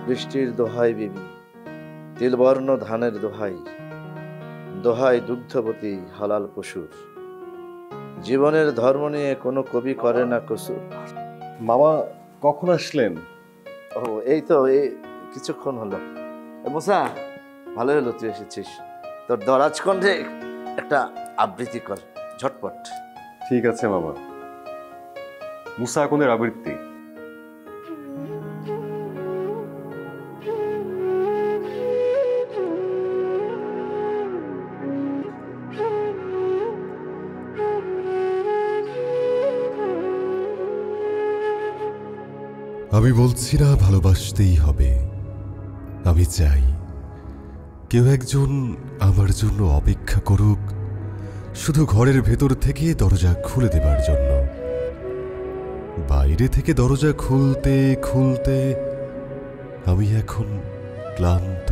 বৃষ্টির দোহাই বিবি, তিলবর্ণ ধানের দোহাই, দোহাই দুগ্ধবতী হালাল পশুর। জীবনের ধর্ম নিয়ে কোনো কবি করে না কসুর। মামা কখন আসলেন? ও এই তো এই কিছুক্ষণ হলো। মুসা, ভালো হলো তুই এসেছিস। তোর দরাজ কণ্ঠে একটা আবৃত্তি কর ঝটপট। ঠিক আছে মামা। মুসা কোনের আবৃত্তি? আমি বলছি না ভালোবাসতেই হবে, আমি চাই কেউ একজন আমার জন্য অপেক্ষা করুক, শুধু ঘরের ভেতর থেকে দরজা খুলে দেবার জন্য। বাইরে থেকে দরজা খুলতে খুলতে আমি এখন ক্লান্ত।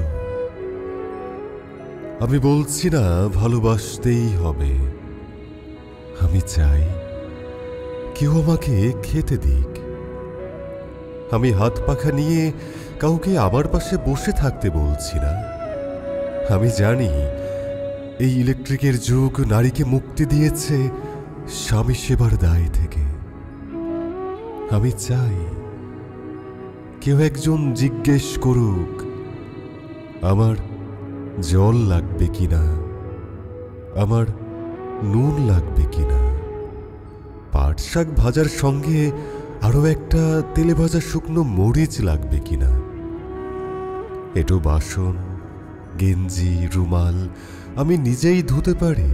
আমি বলছি না ভালোবাসতেই হবে, আমি চাই কেউ আমাকে খেতে দিক। আমি হাত পাখা নিয়ে কাউকে আমার পাশে বসে থাকতে বলছি না। আমি জানি এই ইলেকট্রিকের যুগ নারীকে মুক্তি দিয়েছে স্বামী সেবার দায় থেকে। আমি চাই কেউ একজন জিজ্ঞেস করুক আমার জল লাগবে কিনা, আমার নুন লাগবে কিনা, পাট শাক ভাজার সঙ্গে আরো একটা তেলে ভাজা শুকনো মরিচ লাগবে কিনা। এটো বাসন, গেঞ্জি, রুমাল আমি নিজেই ধুতে পারি।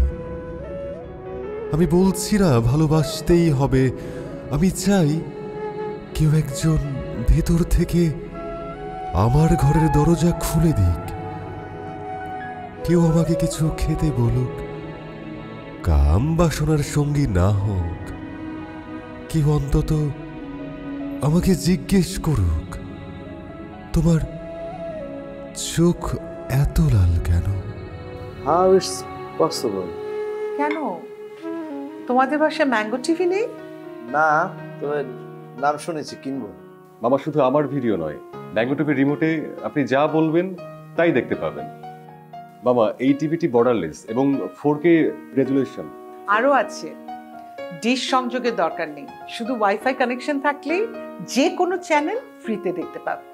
আমি বলছি না ভালোবাসতেই হবে, আমি চাই কেউ একজন ভেতর থেকে আমার ঘরের দরজা খুলে দিক। কেউ আমাকে কিছু খেতে বলুক, কাম বাসনার সঙ্গী না হোক। কেউ অন্তত আমাকে জিজ্ঞেস করুক তোমার চোখ এত লাল কেন? How it's possible? কেন তোমাদের বাসায় ম্যাঙ্গো টিভি নেই? না, তোর নাম শুনেছি, কিনবো। মামা শুধু আমার ভিডিও নয়, ম্যাঙ্গো টিভির রিমোটে আপনি যা বলবেন তাই দেখতে পাবেন। মামা এই টিভিটি বর্ডারলেস এবং 4K রেজুলেশন। আরো আছে, ডিশ সংযোগের দরকার নেই, শুধু ওয়াইফাই কানেকশন থাকলেই যে কোনো চ্যানেল ফ্রিতে দেখতে পাবে।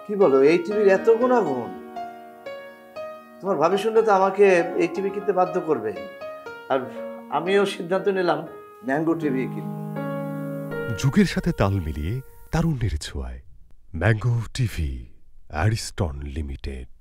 কি বলো, এই টিভির এত গুণাগুণ? তোমার ভাবি শুনলে তো আমাকে এই টিভি কিনতে বাধ্য করবে। আর আমিও সিদ্ধান্ত নিলাম ম্যাঙ্গো টিভি কিনবো। যুগের সাথে তাল মিলিয়ে তারুণ্যের ছোঁয়ায় ম্যাঙ্গো টিভি, অ্যারিস্টন লিমিটেড।